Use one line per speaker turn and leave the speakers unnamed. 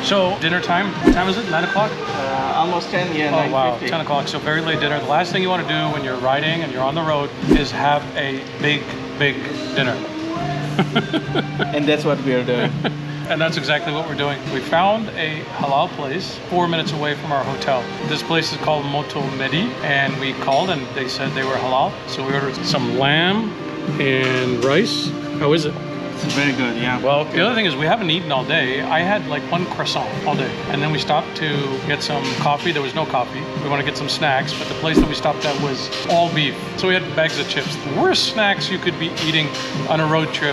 So dinner time, what time is it? 9 o'clock?
Almost 10, yeah,
Oh wow,
9:50.
10 o'clock, so very late dinner. The last thing you want to do when you're riding and you're on the road is have a big dinner.
And that's what we are doing.
And that's exactly what we're doing. We found a halal place 4 minutes away from our hotel. This place is called Moto Medi, and we called and they said they were halal. So we ordered some lamb and rice. How is it?
It's very good, yeah.
Well, the other thing is we haven't eaten all day. I had like one croissant all day. And then we stopped to get some coffee. There was no coffee. We want to get some snacks, but the place that we stopped at was all beef. So we had bags of chips. The worst snacks you could be eating on a road trip